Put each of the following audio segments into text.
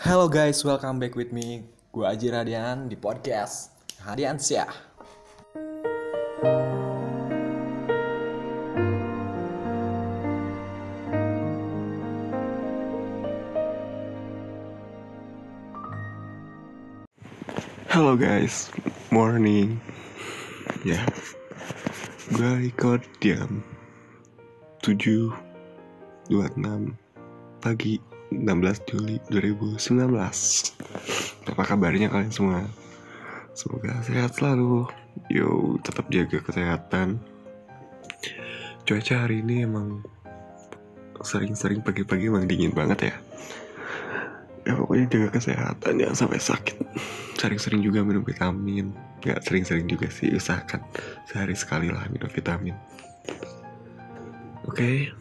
Hello guys, welcome back with me. Gue Aji Radian di podcast Hadiansyah. Halo guys, morning. Ya, gue record jam 7.26 pagi 16 Juli 2019. Apa kabarnya kalian semua? Semoga sehat selalu. Yo, tetap jaga kesehatan. Cuaca hari ini emang sering-sering pagi-pagi emang dingin banget ya. Ya pokoknya jaga kesehatan, jangan sampai sakit. Sering-sering juga minum vitamin. Gak sering-sering juga sih, usahakan sehari sekali lah minum vitamin. Oke.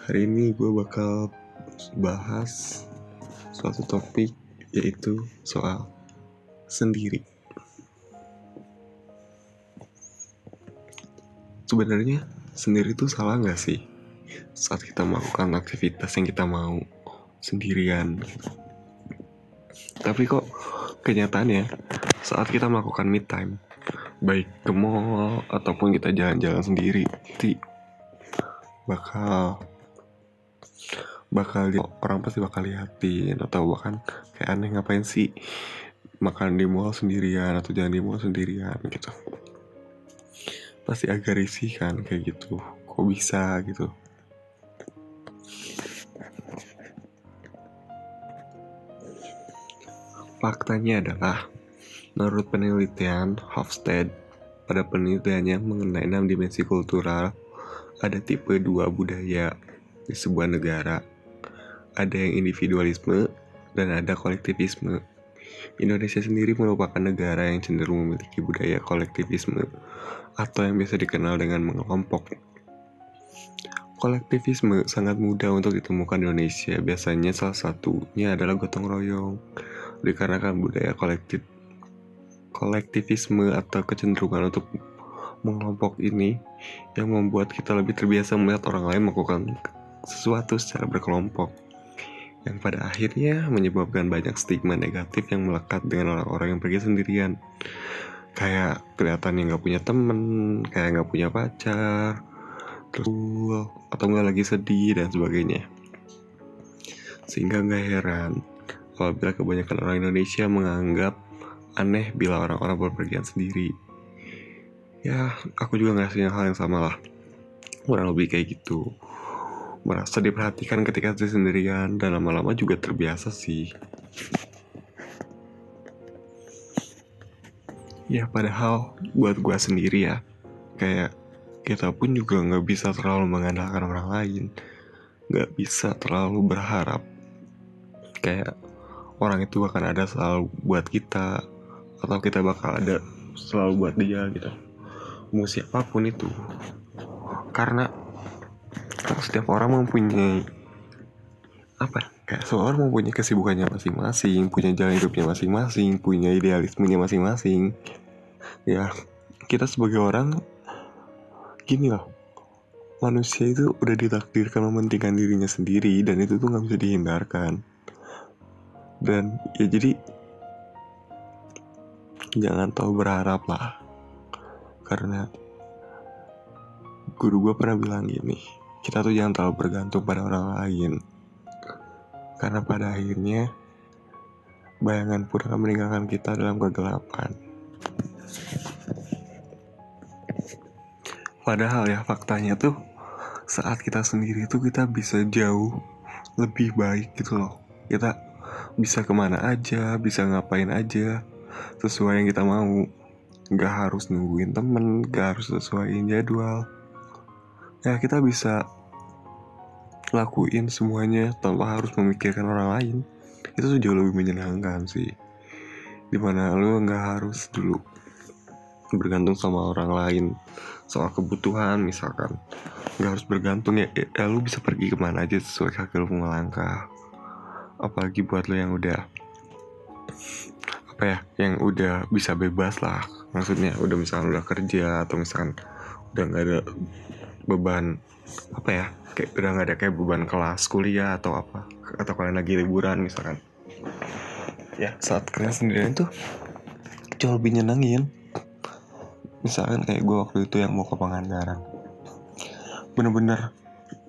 Hari ini gue bakal bahas suatu topik, yaitu soal sendiri. Sebenarnya sendiri itu salah gak sih saat kita melakukan aktivitas yang kita mau sendirian? Tapi kok kenyataannya saat kita melakukan me time, baik ke mall ataupun kita jalan-jalan sendiri, bakal orang pasti bakal liatin, atau bahkan kayak aneh, ngapain sih makan di mall sendirian atau jalan di mall sendirian gitu. Pasti agak risih kan kayak gitu, kok bisa gitu. Faktanya adalah, menurut penelitian Hofstede, pada penelitiannya mengenai 6 dimensi kultural, ada tipe 2 budaya di sebuah negara. Ada yang individualisme dan ada kolektivisme. Indonesia sendiri merupakan negara yang cenderung memiliki budaya kolektivisme, atau yang biasa dikenal dengan mengelompok. Kolektivisme sangat mudah untuk ditemukan di Indonesia. Biasanya salah satunya adalah gotong royong. Dikarenakan budaya kolektivisme atau kecenderungan untuk mengelompok ini yang membuat kita lebih terbiasa melihat orang lain melakukan sesuatu secara berkelompok, yang pada akhirnya menyebabkan banyak stigma negatif yang melekat dengan orang-orang yang pergi sendirian. Kayak kelihatannya gak punya temen, kayak gak punya pacar, terus atau gak lagi sedih dan sebagainya. Sehingga gak heran apabila kebanyakan orang Indonesia menganggap aneh bila orang-orang berpergian sendiri. Ya, aku juga ngerasain hal yang sama lah, kurang lebih kayak gitu. Merasa diperhatikan ketika sendirian, dan lama-lama juga terbiasa sih. Ya padahal buat gua sendiri ya, kayak kita pun juga gak bisa terlalu mengandalkan orang lain, gak bisa terlalu berharap kayak orang itu akan ada selalu buat kita, atau kita bakal ada selalu buat dia gitu, mau siapapun itu. Karena setiap orang mempunyai kayak semua orang mempunyai kesibukannya masing-masing, punya jalan hidupnya masing-masing, punya idealismenya masing-masing. Ya, kita sebagai orang gini loh, manusia itu udah ditakdirkan mementingkan dirinya sendiri, dan itu tuh gak bisa dihindarkan. Dan ya jadi jangan terlalu berharap lah, karena guru gue pernah bilang gini, kita tuh jangan terlalu bergantung pada orang lain, karena pada akhirnya bayangan pun akan meninggalkan kita dalam kegelapan. Padahal ya faktanya tuh, saat kita sendiri tuh kita bisa jauh lebih baik gitu loh. Kita bisa kemana aja, bisa ngapain aja sesuai yang kita mau. Gak harus nungguin temen, gak harus sesuaiin jadwal. Ya kita bisa lakuin semuanya tanpa harus memikirkan orang lain. Itu tuh jauh lebih menyenangkan sih, dimana lu gak harus dulu bergantung sama orang lain soal kebutuhan misalkan. Gak harus bergantung ya lu bisa pergi kemana aja sesuai kaki lu melangkah. Apalagi buat lo yang udah yang udah bisa bebas lah, maksudnya udah misalkan udah kerja, atau misalkan udah nggak ada beban apa ya, kayak udah nggak ada kayak beban kelas kuliah atau apa, atau kalian lagi liburan misalkan ya, saat kalian sendirian tuh jauh lebih nyenengin. Misalkan kayak gue waktu itu yang mau ke Pangandaran, bener-bener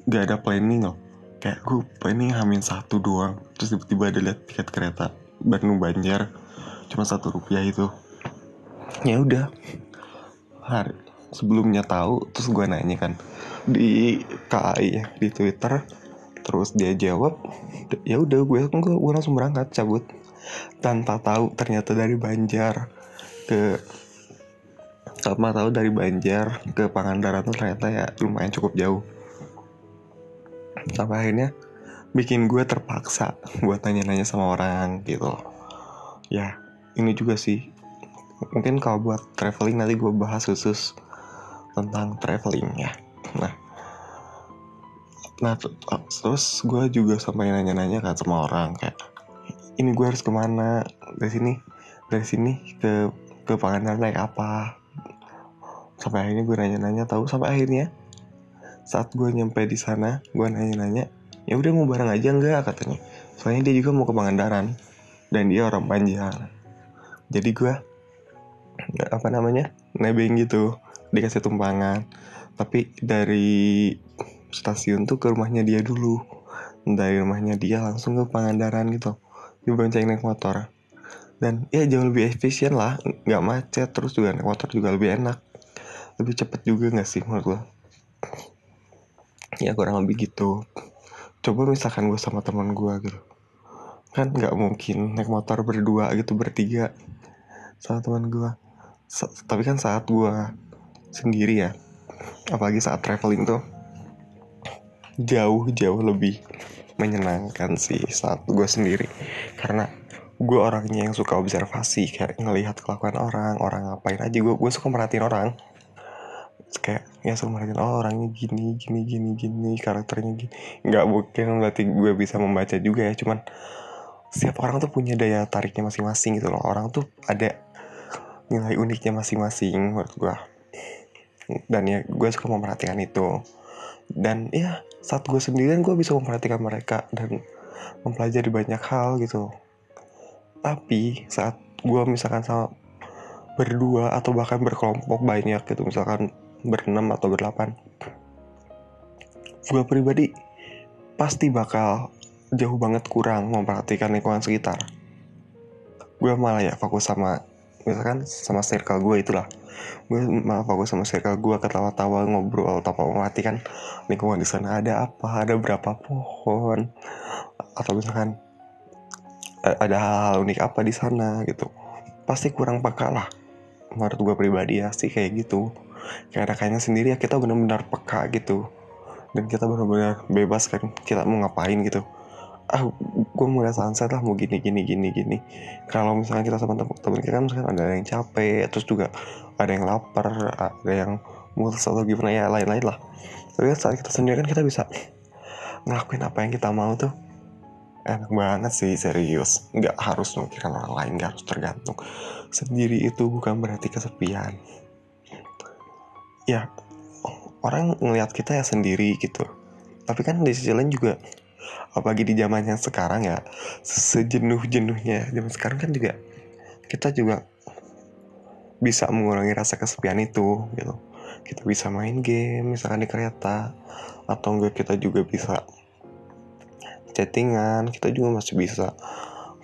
gak ada planning loh, kayak gue planning H-1 doang, terus tiba-tiba ada lihat tiket kereta Bandung Banjar cuma Rp1 itu. Ya udah, hari sebelumnya tahu, terus gue nanya kan di KAI ya, di Twitter, terus dia jawab, ya udah gue langsung berangkat cabut tanpa tahu ternyata dari Banjar ke Pangandaran tuh ternyata ya lumayan cukup jauh. Sampai akhirnya bikin gue terpaksa buat nanya-nanya sama orang gitu. Ya ini juga sih, mungkin kalau buat traveling nanti gue bahas khusus tentang traveling ya. Nah terus gue juga sampai nanya-nanya kan sama orang, kayak ini gue harus kemana, dari sini ke Pangandaran naik apa. Sampai akhirnya gue nanya-nanya, tahu sampai akhirnya saat gue nyampe di sana gue nanya-nanya, ya udah mau bareng aja nggak katanya, soalnya dia juga mau ke Pangandaran dan dia orang Banjar. Jadi gue nebeng gitu, dikasih tumpangan, tapi dari stasiun tuh ke rumahnya dia dulu, dari rumahnya dia langsung ke Pangandaran gitu, dibonceng naik motor. Dan ya jauh lebih efisien lah, nggak macet, terus juga naik motor juga lebih enak, lebih cepet juga nggak sih menurut gue? Ya kurang lebih gitu. Coba misalkan gue sama teman gue gitu, kan nggak mungkin naik motor berdua gitu, bertiga sama teman gue. Tapi kan saat gue sendiri ya, apalagi saat traveling tuh jauh lebih menyenangkan sih saat gue sendiri, karena gue orangnya yang suka observasi, kayak ngelihat kelakuan orang ngapain aja. Gue suka merhatiin orang, kayak ya suka merhatiin, oh orangnya gini, karakternya gini. Nggak mungkin berarti gue bisa membaca juga ya, cuman setiap orang tuh punya daya tariknya masing-masing gitu loh. Orang tuh ada nilai uniknya masing-masing menurut gue, dan ya gue suka memperhatikan itu. Dan ya saat gue sendirian gue bisa memperhatikan mereka dan mempelajari banyak hal gitu. Tapi saat gue misalkan sama berdua atau bahkan berkelompok banyak gitu, misalkan berenam atau berdelapan, gue pribadi pasti bakal jauh banget kurang memperhatikan lingkungan sekitar. Gue malah ya fokus sama misalkan sama circle gue itulah. Gue malah fokus sama circle gue, ketawa-tawa, ngobrol, tanpa memperhatikan lingkungan di sana ada apa, ada berapa pohon, atau misalkan ada hal-hal unik apa di sana gitu. Pasti kurang peka lah. Menurut gue pribadi ya sih kayak gitu. Karena kayaknya sendiri ya kita benar-benar peka gitu, dan kita benar-benar bebas kan kita mau ngapain gitu. Gue mau lihat sunset lah, mau gini. Kalau misalnya kita sama teman-teman kita kan misalkan ada yang capek, terus juga ada yang lapar, ada yang mules atau gimana ya, lain-lain lah. Tapi saat kita sendiri kan kita bisa ngelakuin apa yang kita mau tuh. Enak banget sih, serius. Nggak harus memikirkan orang lain, nggak harus tergantung. Sendiri itu bukan berarti kesepian. Ya, orang ngelihat kita ya sendiri gitu. Tapi kan di sisi lain juga, apalagi di zaman yang sekarang ya, sejenuh-jenuhnya zaman sekarang kan juga kita juga bisa mengurangi rasa kesepian itu gitu. Kita bisa main game misalkan di kereta, atau enggak kita juga bisa chattingan, kita juga masih bisa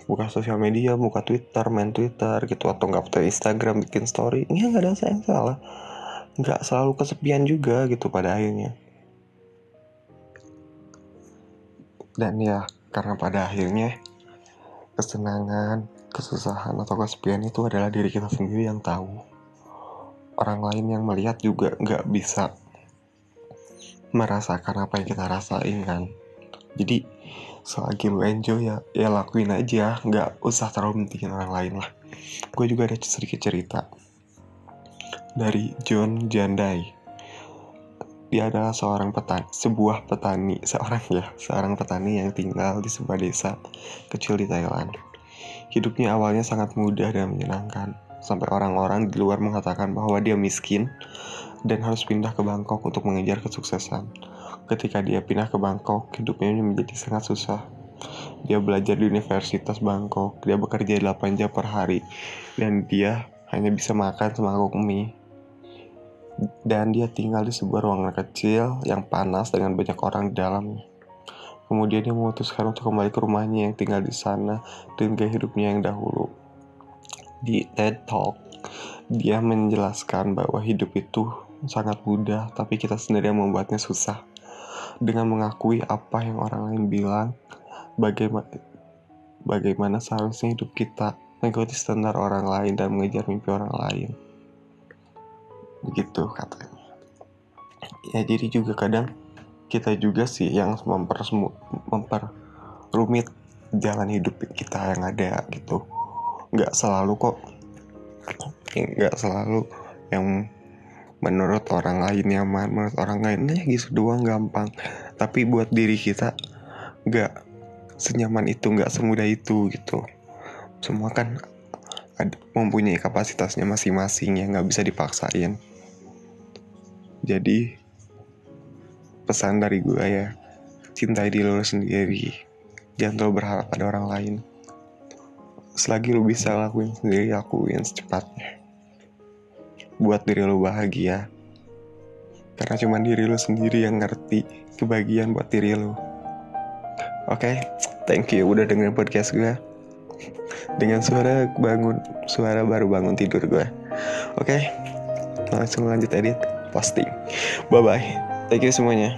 buka sosial media, buka Twitter, main Twitter gitu, atau enggak pakai Instagram, bikin story. Ya nggak ada yang salah, nggak selalu kesepian juga gitu pada akhirnya. Dan ya karena pada akhirnya kesenangan, kesusahan, atau kesepian itu adalah diri kita sendiri yang tahu. Orang lain yang melihat juga nggak bisa merasakan apa yang kita rasain kan. Jadi selagi lu enjoy ya lakuin aja, nggak usah terlalu mentingin orang lain lah. Gue juga ada sedikit cerita dari John Jandai. Dia adalah seorang petani yang tinggal di sebuah desa kecil di Thailand. Hidupnya awalnya sangat mudah dan menyenangkan. sampai orang-orang di luar mengatakan bahwa dia miskin dan harus pindah ke Bangkok untuk mengejar kesuksesan. Ketika dia pindah ke Bangkok, hidupnya menjadi sangat susah. Dia belajar di Universitas Bangkok, dia bekerja 8 jam per hari, dan dia hanya bisa makan semangkuk mie. Dan dia tinggal di sebuah ruangan kecil yang panas dengan banyak orang di dalamnya. Kemudian dia memutuskan untuk kembali ke rumahnya yang tinggal di sana dengan gaya hidupnya yang dahulu. Di TED Talk, dia menjelaskan bahwa hidup itu sangat mudah, tapi kita sendiri yang membuatnya susah. Dengan mengakui apa yang orang lain bilang, bagaimana seharusnya hidup kita, mengikuti standar orang lain dan mengejar mimpi orang lain. Begitu katanya. Ya, jadi juga kadang kita juga sih yang memperrumit jalan hidup kita yang ada gitu. Nggak selalu yang menurut orang lain nyaman, menurut orang lain gitu doang gampang. Tapi buat diri kita nggak senyaman itu, nggak semudah itu gitu. Semua kan mempunyai kapasitasnya masing-masing yang nggak bisa dipaksain. Jadi pesan dari gue ya, cintai diri lo sendiri, jangan terlalu berharap pada orang lain. Selagi lo bisa lakuin sendiri, lakuin secepatnya. Buat diri lo bahagia, karena cuma diri lo sendiri yang ngerti kebahagiaan buat diri lo. Oke, thank you udah dengerin podcast gue dengan suara baru bangun tidur gue. Oke, langsung lanjut edit posting. Bye bye, thank you semuanya.